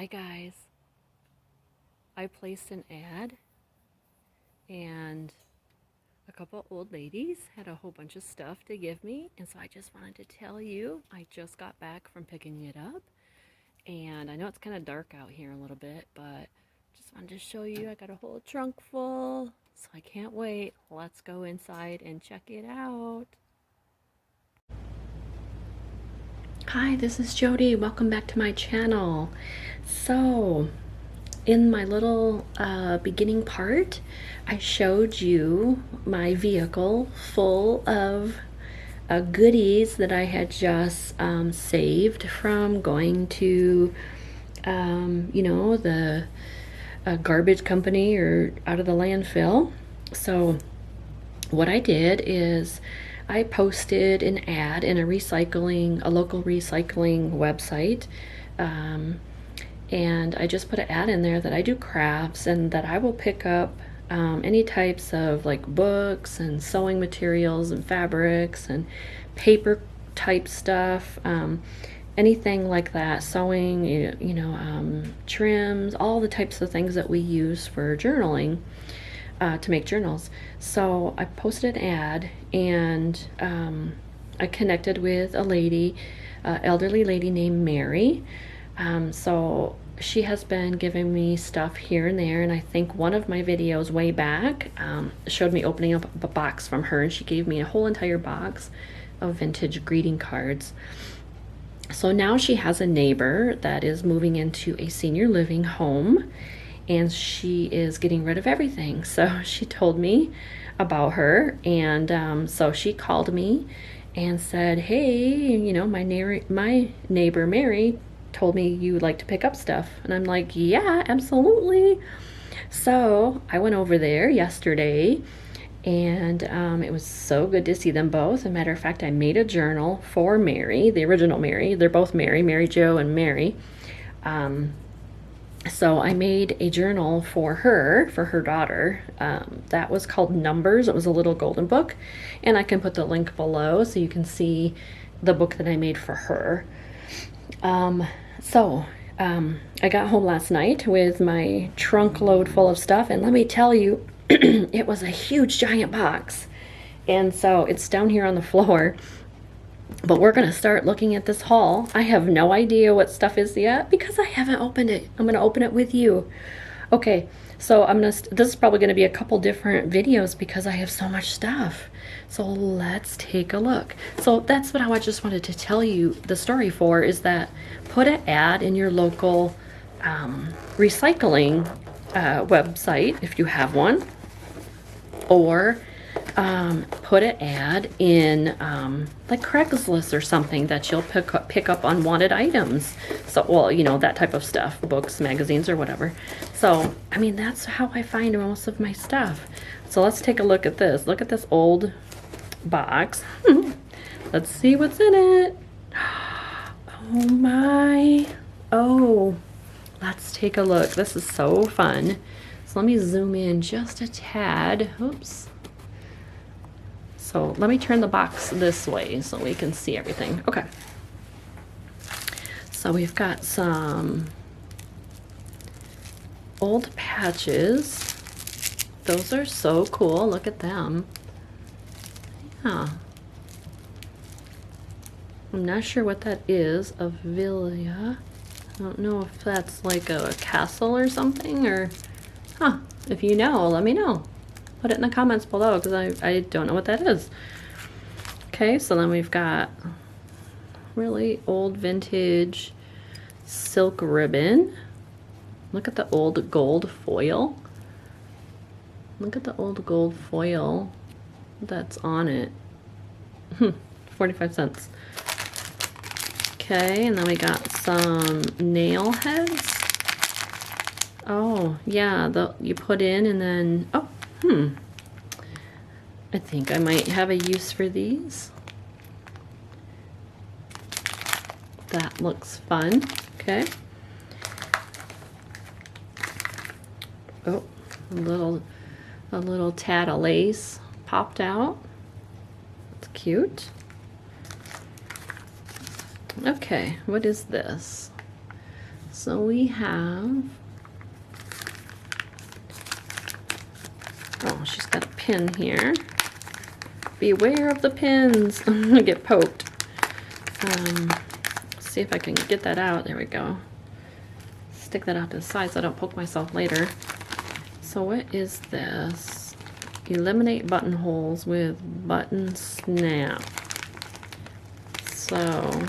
Hi guys, I placed an ad and a couple old ladies had a whole bunch of stuff to give me, and so I just wanted to tell you I just got back from picking it up, and I know it's kind of dark out here a little bit, but just wanted to show you I got a whole trunk full, so I can't wait. Let's go inside and check it out. Hi, this is Jody. Welcome back to my channel. So in my little beginning part, I showed you my vehicle full of goodies that I had just saved from going to, the garbage company or out of the landfill. So what I did is I posted an ad in a local recycling website. And I just put an ad in there that I do crafts and that I will pick up any types of like books and sewing materials and fabrics and paper type stuff, anything like that, sewing, trims, all the types of things that we use for journaling, to make journals. So I posted an ad, and I connected with a lady, elderly lady named Mary. So she has been giving me stuff here and there, and I think one of my videos way back showed me opening up a box from her, and she gave me a whole entire box of vintage greeting cards. So now she has a neighbor that is moving into a senior living home, and she is getting rid of everything. So she told me about her, and so she called me and said, hey, my neighbor Mary told me you would like to pick up stuff. And I'm like, yeah, absolutely. So I went over there yesterday, and it was so good to see them both. As a matter of fact, I made a journal for Mary, the original Mary. They're both Mary Jo and Mary. So I made a journal for her daughter, that was called Numbers. It was a little golden book, and I can put the link below so you can see the book that I made for her. I got home last night with my trunk load full of stuff, and let me tell you, it was a huge giant box. And so it's down here on the floor, but we're going to start looking at this haul. I have no idea what stuff is yet because I haven't opened it. I'm going to open it with you. Okay, so this is probably going to be a couple different videos because I have so much stuff. So let's take a look. So that's what I just wanted to tell you the story for, is that put an ad in your local recycling website if you have one, or put an ad in like Craigslist or something that you'll pick up unwanted items. So, well, that type of stuff, books, magazines, or whatever. So, I mean, that's how I find most of my stuff. So let's take a look at this. Look at this old box. Let's see what's in it. Oh my. Oh, let's take a look. This is so fun. So let me zoom in just a tad. Oops. So let me turn the box this way so we can see everything. Okay. So we've got some old patches. Those are so cool. Look at them. Yeah. I'm not sure what that is. Avilia. I don't know if that's like a castle or something, or if you know, let me know. Put it in the comments below, because I don't know what that is. Okay, so then we've got really old vintage silk ribbon. Look at the old gold foil. Look at the old gold foil that's on it. 45 cents. Okay, and then we got some nail heads. Oh, yeah, you put in and then, I think I might have a use for these. That looks fun. Okay. Oh, a little tad of lace popped out. It's cute. Okay, what is this? So we have, oh, she's got a pin here. Beware of the pins. I'm gonna get poked. See if I can get that out. There we go. Stick that out to the side so I don't poke myself later. So what is this? Eliminate buttonholes with button snap. So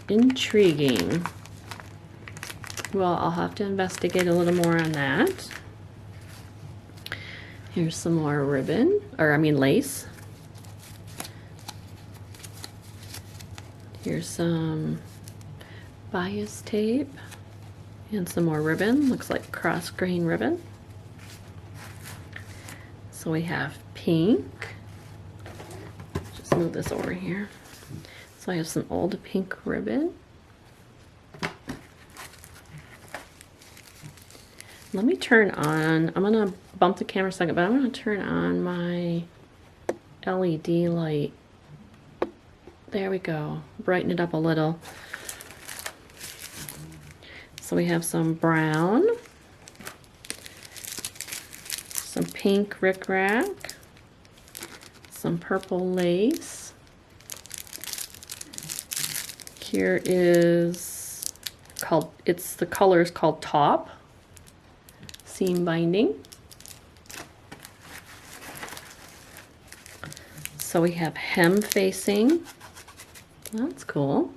intriguing. Well, I'll have to investigate a little more on that. Here's some more ribbon, or I mean lace. Here's some bias tape and some more ribbon. Looks like cross grain ribbon. So we have pink. Just move this over here. So I have some old pink ribbon. Let me turn on, I'm gonna bump the camera a second, but I'm gonna turn on my LED light. There we go, brighten it up a little. So we have some brown, some pink rickrack, some purple lace. Here is called, the color is called Top. Seam binding. So we have hem facing. That's cool.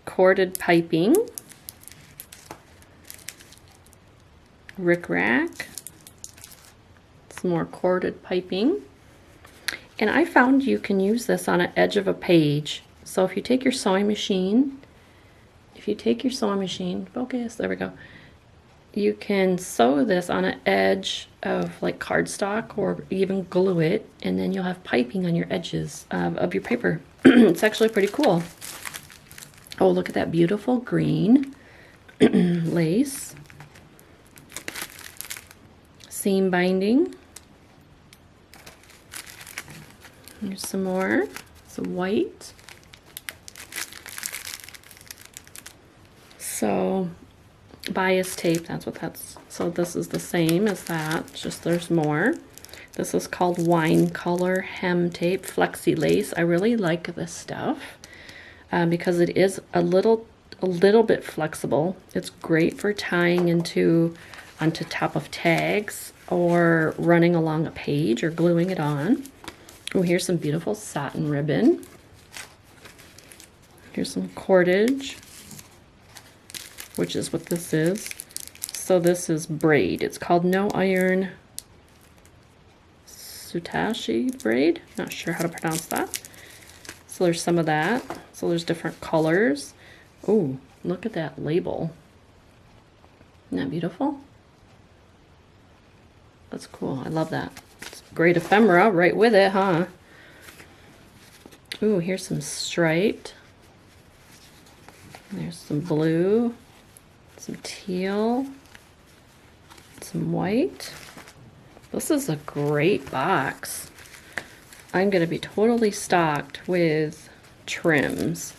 Corded piping. Rickrack. Some more corded piping. And I found you can use this on an edge of a page. So if you take your sewing machine, focus, there we go. You can sew this on an edge of like cardstock or even glue it, and then you'll have piping on your edges of your paper. It's actually pretty cool. Oh, look at that beautiful green lace. Seam binding. Here's some more, some white. So bias tape, that's what that's, so this is the same as that, just there's more. This is called wine color hem tape, flexi lace. I really like this stuff because it is a little bit flexible. It's great for tying onto top of tags or running along a page or gluing it on. Oh, here's some beautiful satin ribbon. Here's some cordage, which is what this is. So this is braid. It's called No Iron Sutashi braid. Not sure how to pronounce that. So there's some of that. So there's different colors. Oh, look at that label. Isn't that beautiful? That's cool. I love that. It's great ephemera right with it, huh? Ooh, here's some striped. There's some blue. Some teal, some white. This is a great box. I'm going to be totally stocked with trims.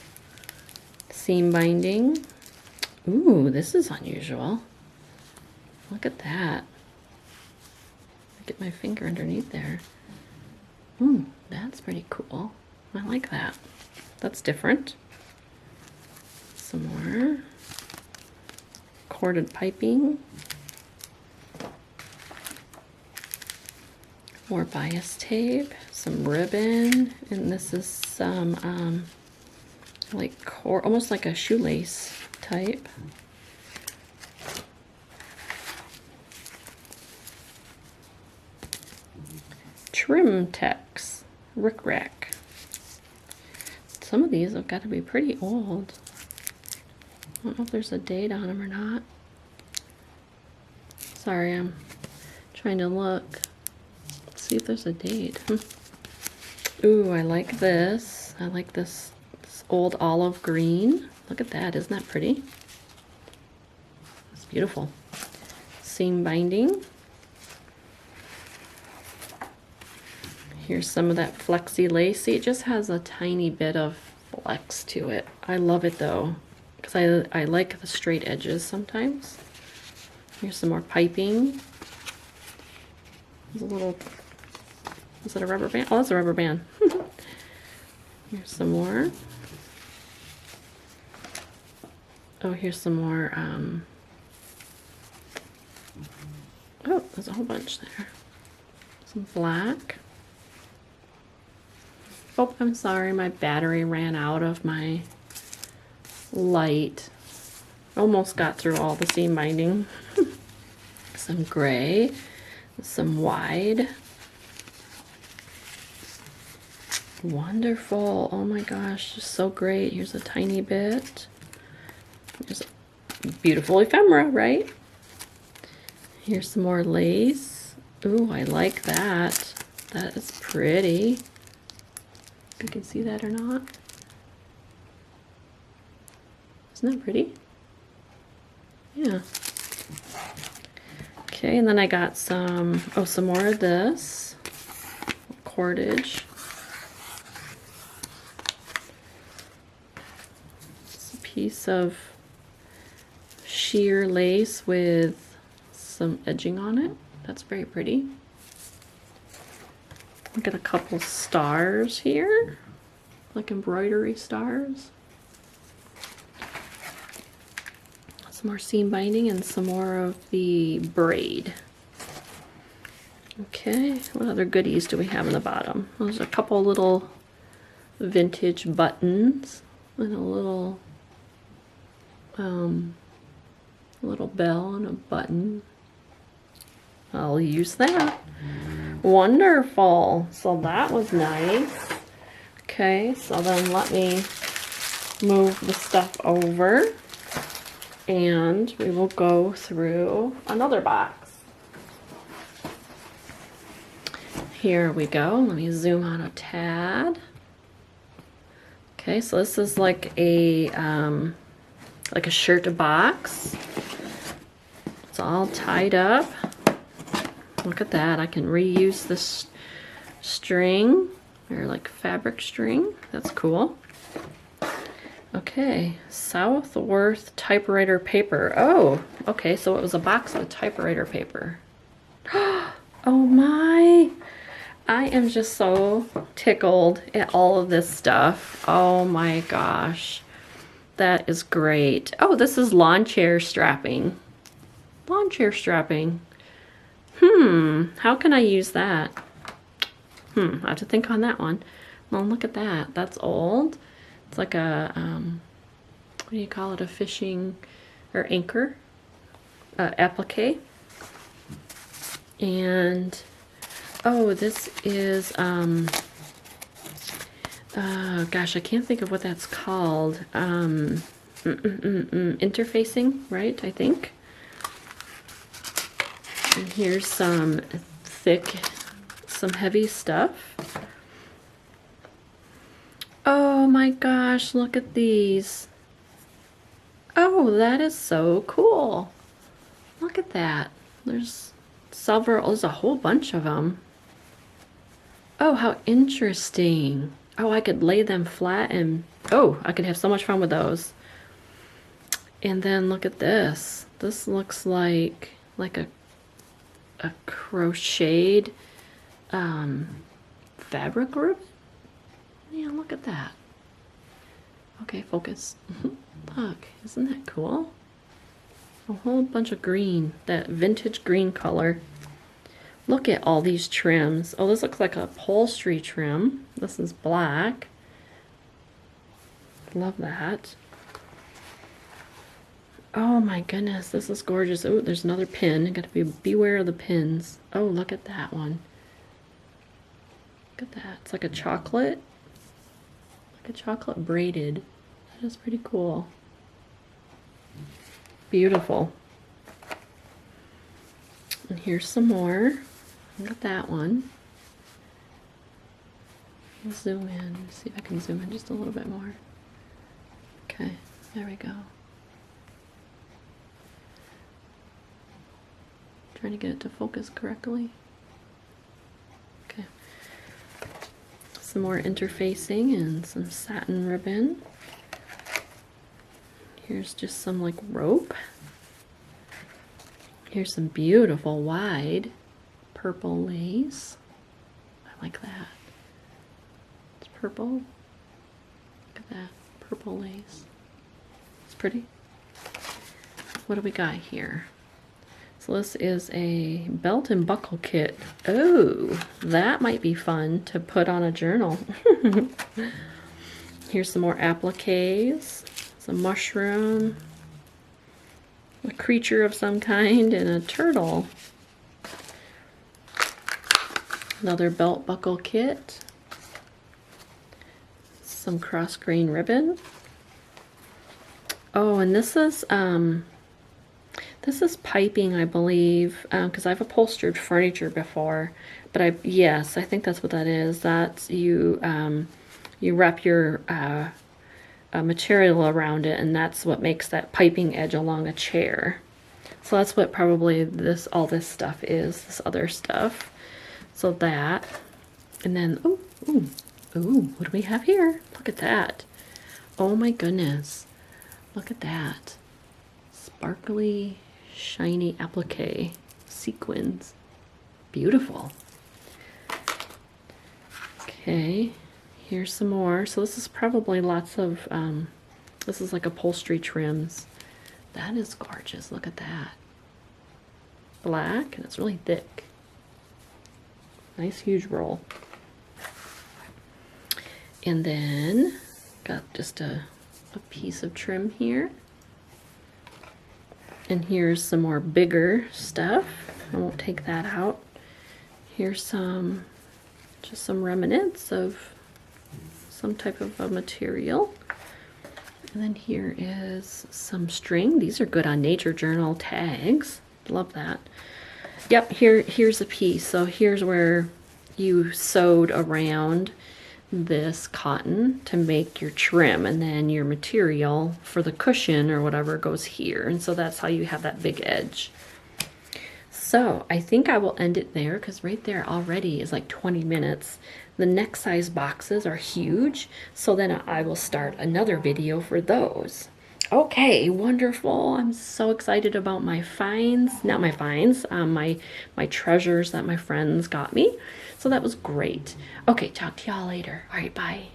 Seam binding. Ooh, this is unusual. Look at that. Get my finger underneath there. Ooh, that's pretty cool. I like that. That's different. Some more. Corded piping, more bias tape, some ribbon, and this is some like almost like a shoelace type. Trim text, rickrack. Some of these have got to be pretty old. I don't know if there's a date on them or not. Sorry, I'm trying to look. Let's see if there's a date. Ooh, I like this. I like this old olive green. Look at that. Isn't that pretty? It's beautiful. Seam binding. Here's some of that flexi lace. See, it just has a tiny bit of flex to it. I love it though, because I like the straight edges sometimes. Here's some more piping. There's a little, is that a rubber band? Oh, that's a rubber band. Here's some more. Oh, here's some more, oh, there's a whole bunch there. Some black. Oh, I'm sorry, my battery ran out of my light. Almost got through all the seam binding. Some gray, some wide. Wonderful. Oh my gosh, just so great. Here's a tiny bit. Here's a beautiful ephemera, right? Here's some more lace. Ooh, I like that. That is pretty. If you can see that or not. Isn't that pretty? Yeah. Okay, and then I got some, oh, some more of this cordage. It's a piece of sheer lace with some edging on it. That's very pretty. I got a couple stars here, like embroidery stars. Some more seam binding and some more of the braid. Okay, what other goodies do we have in the bottom? There's a couple little vintage buttons and a little bell and a button. I'll use that. Wonderful. So that was nice. Okay, so then let me move the stuff over and we will go through another box. Here we go. Let me zoom on a tad. Okay, so this is like a shirt box. It's all tied up. Look at that. I can reuse this string, or like fabric string. That's cool. Okay, Southworth typewriter paper. Oh, okay, so it was a box of typewriter paper. Oh my! I am just so tickled at all of this stuff. Oh my gosh. That is great. Oh, this is lawn chair strapping. Lawn chair strapping. How can I use that? I have to think on that one. Well, look at that. That's old. It's like a, what do you call it? A fishing or anchor applique. And, oh, this is, gosh, I can't think of what that's called. Interfacing, right? I think. And here's some thick, some heavy stuff. Oh my gosh, look at these. Oh, that is so cool. Look at that. There's several, there's a whole bunch of them. Oh, how interesting. Oh, I could lay them flat and, oh, I could have so much fun with those. And then look at this. This looks like a crocheted fabric ribbon. Yeah, look at that. Okay, focus. Look, isn't that cool? A whole bunch of green, that vintage green color. Look at all these trims. Oh, this looks like a upholstery trim. This is black. Love that. Oh my goodness, this is gorgeous. Oh, there's another pin. Got to beware of the pins. Oh, look at that one. Look at that. It's like a chocolate. Like a chocolate braided. That is pretty cool. Beautiful. And here's some more. Look at that one. I'll zoom in. See if I can zoom in just a little bit more. Okay, there we go. Trying to get it to focus correctly. Okay. some more interfacing and some satin ribbon. Here's just some like rope. Here's some beautiful wide purple lace. I like that. It's purple. Look at that purple lace. It's pretty. What do we got here? So this is a belt and buckle kit. Oh, that might be fun to put on a journal. Here's some more appliques, some mushroom, a creature of some kind, and a turtle. Another belt buckle kit, some cross grain ribbon. Oh, and this is piping, I believe, because I've upholstered furniture before. But yes, I think that's what that is. That's you wrap your material around it, and that's what makes that piping edge along a chair. So that's what probably all this stuff is. This other stuff. So that, and then ooh, what do we have here? Look at that! Oh my goodness! Look at that! Sparkly, shiny applique sequins. Beautiful. Okay, here's some more. So this is probably lots of, this is like upholstery trims. That is gorgeous. Look at that. Black, and it's really thick. Nice huge roll. And then got just a piece of trim here. And here's some more bigger stuff. I won't take that out. Here's just some remnants of some type of a material. And then here is some string. These are good on nature journal tags. Love that. Yep, here's a piece. So here's where you sewed around this cotton to make your trim, and then your material for the cushion or whatever goes here, and so that's how you have that big edge. So I think I will end it there, because right there already is like 20 minutes. The next size boxes are huge, so then I will start another video for those. Okay, wonderful. I'm so excited about my finds, not my finds, my treasures that my friends got me. So that was great. Okay, talk to y'all later. All right, bye.